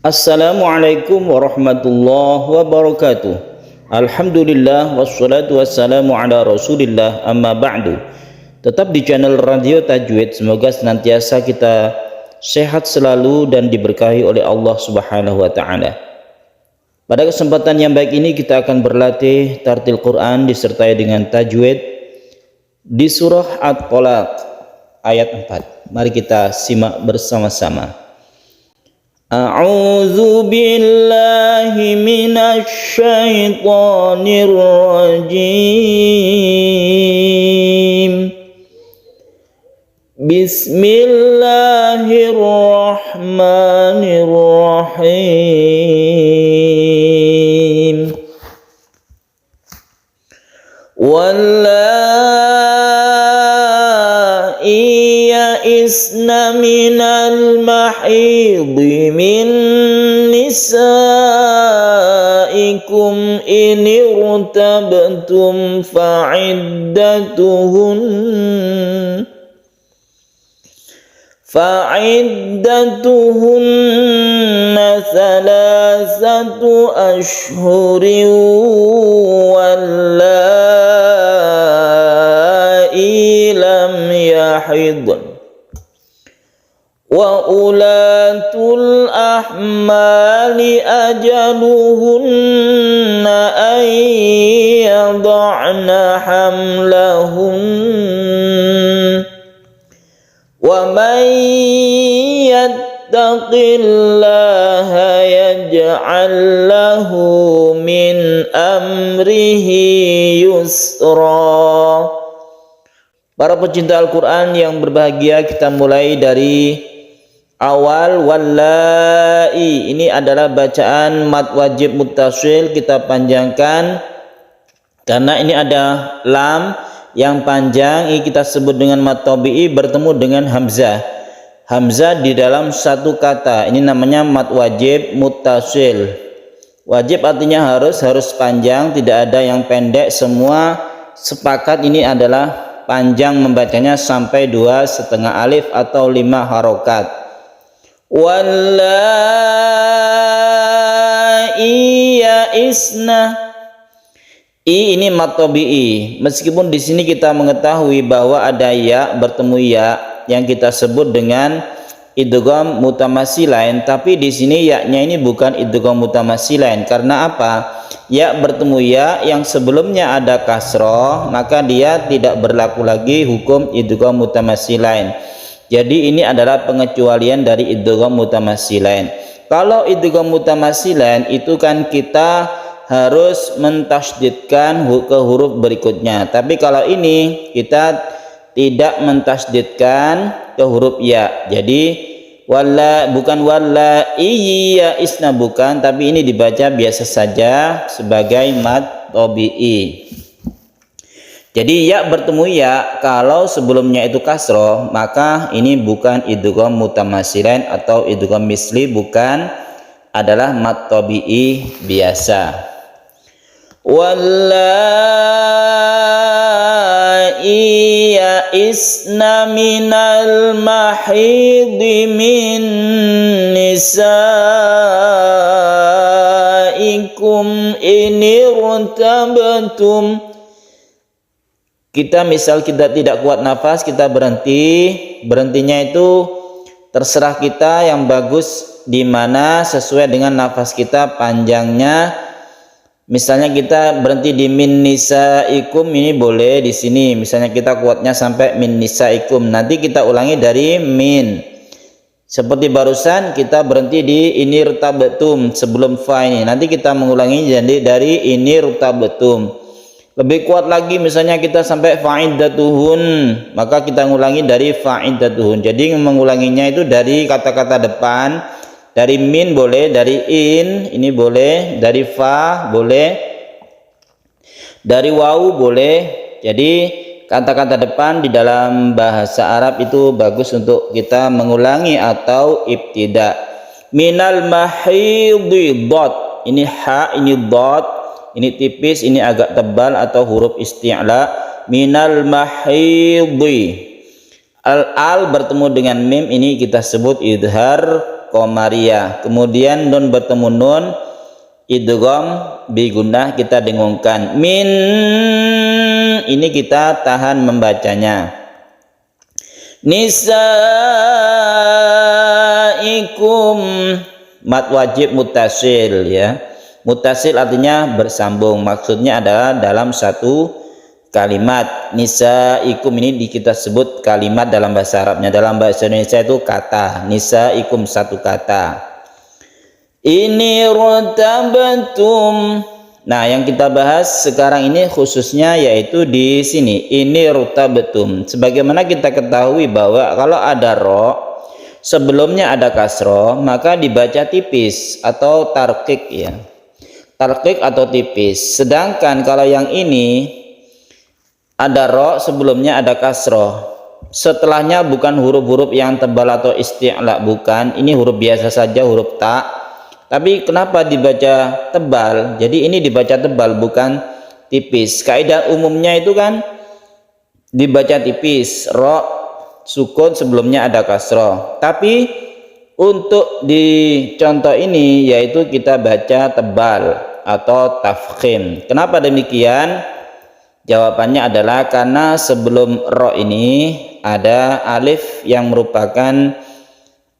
Assalamualaikum warahmatullahi wabarakatuh. Alhamdulillah wassalatu wassalamu ala rasulillah amma ba'du. Tetap di channel Radio Tajwid, semoga senantiasa kita sehat selalu dan diberkahi oleh Allah subhanahu wa ta'ala. Pada kesempatan yang baik ini kita akan berlatih tartil Quran disertai dengan tajwid di surah At-Tolaq ayat 4. Mari kita simak bersama-sama. A'udzu billahi minasy syaithanir rajim. Bismillahirrahmanirrahim. Wallai ya'isna minal mahidhi min nisaikum in irtabtum fa'iddatuhunna thalathatu ashhurin wallai lam yahidn wa ulatul ahmali ajaluhunna an yada'na hamlahun wa man yattaqillaha yaj'al lahu min amrihi yusra. Para pecinta Al-Quran yang berbahagia, kita mulai dari awal. Wallai, ini adalah bacaan mad wajib muttasil, kita panjangkan karena ini ada lam yang panjang. Ini kita sebut dengan mad tabi'i bertemu dengan hamzah. Hamzah di dalam satu kata, ini namanya mad wajib muttasil. Wajib artinya harus panjang, tidak ada yang pendek, semua sepakat ini adalah panjang membacanya sampai 2,5 alif atau 5 harokat. Wallai ya'isna, ini mad tabi'i. Meskipun di sini kita mengetahui bahwa ada ya bertemu ya yang kita sebut dengan idgham mutamatsilain, tapi di sini ya-nya ini bukan idgham mutamatsilain. Karena apa? Ya bertemu ya yang sebelumnya ada kasroh, maka dia tidak berlaku lagi hukum idgham mutamatsilain. Jadi ini adalah pengecualian dari idgham mutamatsilain. Kalau idgham mutamatsilain itu kan kita harus mentasydidkan ke huruf berikutnya, tapi kalau ini kita tidak mentasydidkan ke huruf ya. Jadi bukan wallai ya'isna, bukan, tapi ini dibaca biasa saja sebagai mad tabi'i. Jadi ya bertemu ya kalau sebelumnya itu kasroh, maka ini bukan idgham mutamatsilain atau idgham misli, bukan, adalah mad tabi'i biasa. Wallai ya'isna minal mahidhi min nisaikum in irtabtum. Kita misal kita tidak kuat nafas, kita berhentinya itu terserah kita, yang bagus di mana sesuai dengan nafas kita panjangnya. Misalnya kita berhenti di min nisaikum, ini boleh di sini. Misalnya kita kuatnya sampai min nisaikum, nanti kita ulangi dari min. Seperti barusan kita berhenti di inirtabtum sebelum fa ini, nanti kita mengulangi jadi dari inirtabtum. Lebih kuat lagi, misalnya kita sampai fa'iddatuhun, maka kita mengulangi dari fa'iddatuhun. Jadi mengulanginya itu dari kata-kata depan. Dari min boleh, dari in ini boleh, dari fa boleh, dari waw boleh. Jadi kata-kata depan di dalam bahasa Arab itu bagus untuk kita mengulangi atau ibtida. Minal mahidhi dot, ini ha, ini dot, ini tipis, ini agak tebal atau huruf isti'la. Minal mahidhi, al bertemu dengan mim, ini kita sebut idhar qamariyah. Kemudian nun bertemu nun idgham bi gunnah kita dengungkan. Min ini kita tahan membacanya. Nisaikum mad wajib mutasil ya. Mutasil artinya bersambung. Maksudnya adalah dalam satu kalimat. Nisaikum ini kita sebut kalimat dalam bahasa Arabnya. Dalam bahasa Indonesia itu kata. Nisaikum satu kata. Ini rotabatum. Nah, yang kita bahas sekarang ini khususnya yaitu di sini. Ini rotabatum. Sebagaimana kita ketahui bahwa kalau ada ro sebelumnya ada kasroh, maka dibaca tipis atau tarqiq ya. Tarqiq atau tipis. Sedangkan kalau yang ini ada ro sebelumnya ada kasroh. Setelahnya bukan huruf-huruf yang tebal atau isti'la, bukan. Ini huruf biasa saja, huruf ta. Tapi kenapa dibaca tebal? Jadi ini dibaca tebal bukan tipis. Kaidah umumnya itu kan dibaca tipis, ro sukun sebelumnya ada kasroh. Tapi untuk di contoh ini yaitu kita baca tebal atau tafkhim. Kenapa demikian? Jawabannya adalah karena sebelum ro ini ada alif yang merupakan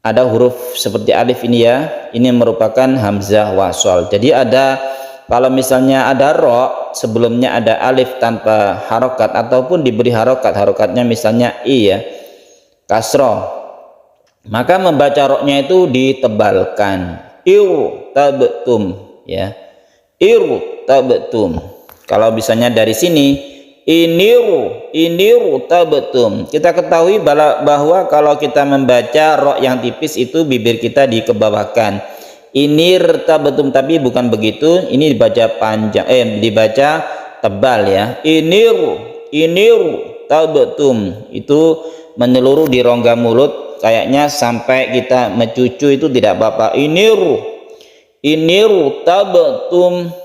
ada huruf seperti alif ini ya. Ini merupakan hamzah wasol. Jadi ada kalau misalnya ada ro sebelumnya ada alif tanpa harokat ataupun diberi harokat, harokatnya misalnya i ya, kasroh, maka membaca roknya itu ditebalkan. Iru tabtum ya. Iru tabtum. Kalau misalnya dari sini iniru tabtum. Kita ketahui bahwa kalau kita membaca ro yang tipis itu bibir kita dikebawahkan. Inir tabtum, tapi bukan begitu. Ini dibaca panjang, dibaca tebal ya. Iniru tabtum. Itu menyeluruh di rongga mulut, kayaknya sampai kita mencucu itu tidak apa-apa. Iniru tabtum.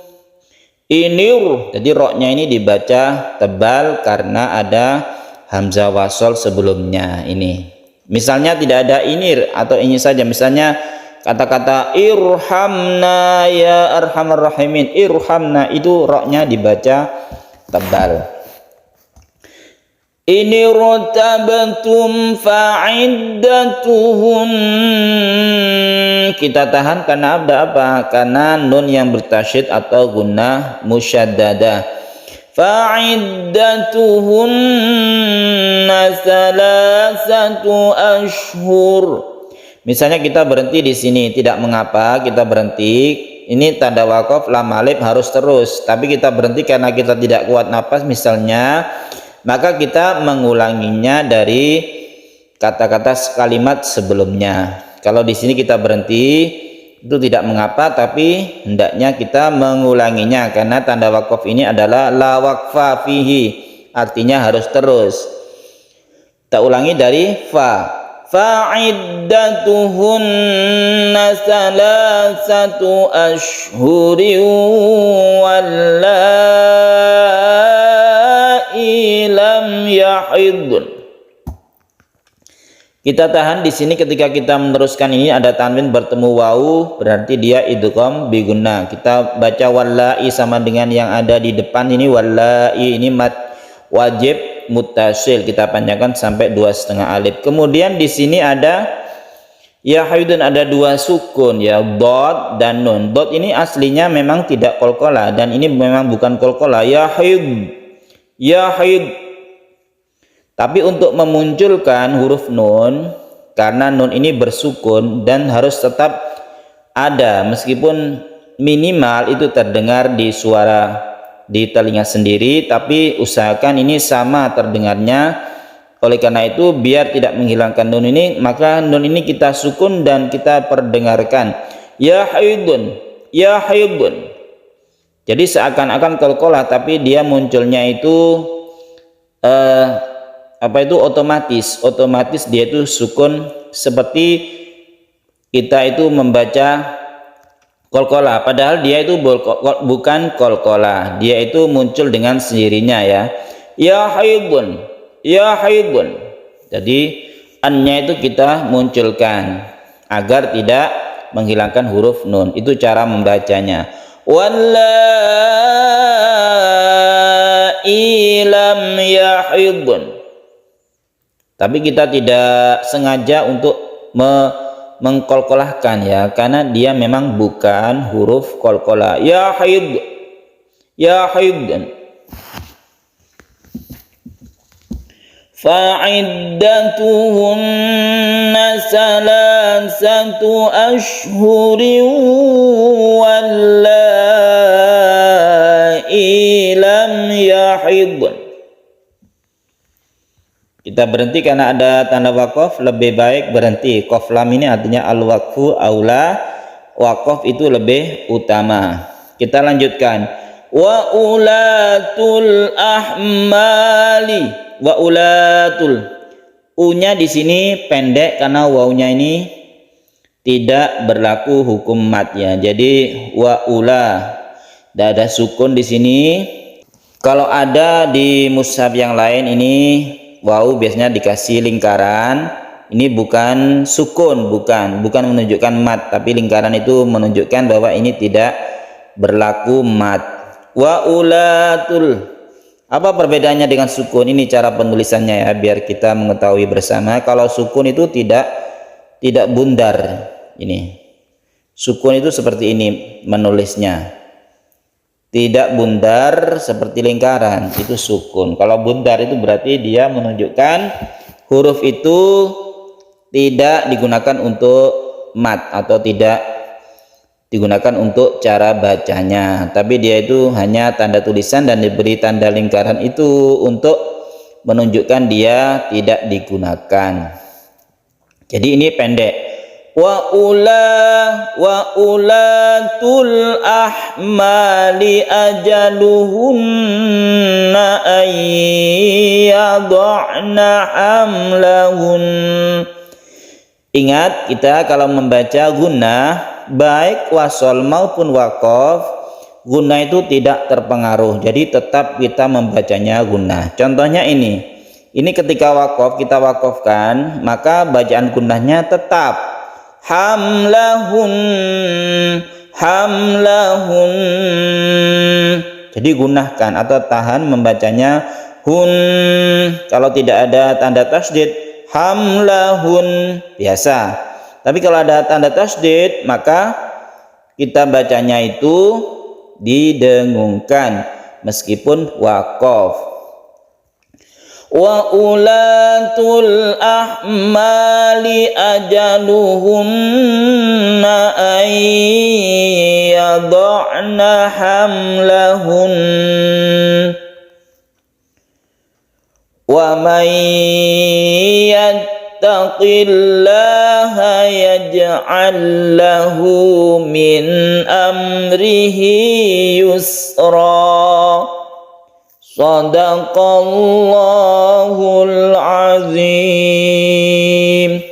Jadi roknya ini dibaca tebal karena ada hamzah wasol sebelumnya ini. Misalnya tidak ada inir atau ini saja, misalnya kata-kata irhamna ya arhamar rahimin. Irhamna itu roknya dibaca tebal. Ini rotabatum fa'iddatuhun. Kita tahan karena ada apa? Karena nun yang bertasyid atau gunnah musyaddadah. Fa'iddatuhunna salasatu ashhur. Misalnya kita berhenti di sini, tidak mengapa kita berhenti. Ini tanda wakaf lam alif harus terus, tapi kita berhenti karena kita tidak kuat napas misalnya, maka kita mengulanginya dari kata-kata kalimat sebelumnya. Kalau di sini kita berhenti itu tidak mengapa, tapi hendaknya kita mengulanginya karena tanda wakaf ini adalah la waqfa fihi, artinya harus terus. Kita ulangi dari fa. Fa'iddatuhunna salasatu ashhurin wallahi lam yahidun. Kita tahan di sini. Ketika kita meneruskan ini ada tanwin bertemu wawu, berarti dia idgham bi gunnah. Kita baca wallahi sama dengan yang ada di depan ini. Wallahi ini mad wajib muttasil, kita panjangkan sampai 2,5 alif. Kemudian di sini ada ya haidun, ada dua sukun ya, dot dan nun. Dot ini aslinya memang tidak qalqalah dan ini memang bukan qalqalah. Ya haid. Tapi untuk memunculkan huruf nun, karena nun ini bersukun dan harus tetap ada meskipun minimal itu terdengar di suara di telinga sendiri, tapi usahakan ini sama terdengarnya. Oleh karena itu biar tidak menghilangkan nun ini, maka nun ini kita sukun dan kita perdengarkan ya haidun. Jadi seakan-akan qalqalah tapi dia munculnya itu otomatis dia itu sukun, seperti kita itu membaca qalqalah, padahal dia itu bukan qalqalah, dia itu muncul dengan sendirinya ya. Ya haidun. Jadi an-nya itu kita munculkan agar tidak menghilangkan huruf nun. Itu cara membacanya. Wallai lam yahidun. Tapi kita tidak sengaja untuk mengkolkolahkan ya, karena dia memang bukan huruf kolkolah. Yahid, yahid. Fa'iddatuhunna salasatu ashhurin wallai lam yahid. Kita berhenti karena ada tanda waqaf, lebih baik berhenti. Qaf lam ini artinya al-waqfu aula, waqaf itu lebih utama. Kita lanjutkan. Wa ulatul ahmali, wa ulatul. U-nya di sini pendek karena wawunya ini tidak berlaku hukum mat ya. Jadi wa ula. Tidak ada sukun di sini. Kalau ada di mushaf yang lain ini waw biasanya dikasih lingkaran. Ini bukan sukun, bukan menunjukkan mat, tapi lingkaran itu menunjukkan bahwa ini tidak berlaku mat. Wa ulatul. Apa perbedaannya dengan sukun? Ini cara penulisannya ya, biar kita mengetahui bersama. Kalau sukun itu tidak bundar. Ini sukun itu seperti ini menulisnya, tidak bundar seperti lingkaran, itu sukun. Kalau bundar itu berarti dia menunjukkan huruf itu tidak digunakan untuk mat atau tidak digunakan untuk cara bacanya, tapi dia itu hanya tanda tulisan dan diberi tanda lingkaran itu untuk menunjukkan dia tidak digunakan. Jadi ini pendek. Wa ulatul ahmali ajaluhunna ayyada'na hamlahun. Ingat, kita kalau membaca gunnah baik wasol maupun waqaf, gunnah itu tidak terpengaruh, jadi tetap kita membacanya gunnah. Contohnya ini ketika waqaf, kita waqafkan, maka bacaan gunnahnya tetap hamlahun, hamlahun. Jadi gunnahkan atau tahan membacanya hun. Kalau tidak ada tanda tasdid, hamlahun biasa. Tapi kalau ada tanda tasdid, maka kita bacanya itu didengungkan meskipun waqaf. Wa ulatul ahmali ajaluhunna ayyada'na hamlahun. Wa man yattaqillaha yaj'al lahu min amrihi yusra. Shadaqallahul azim.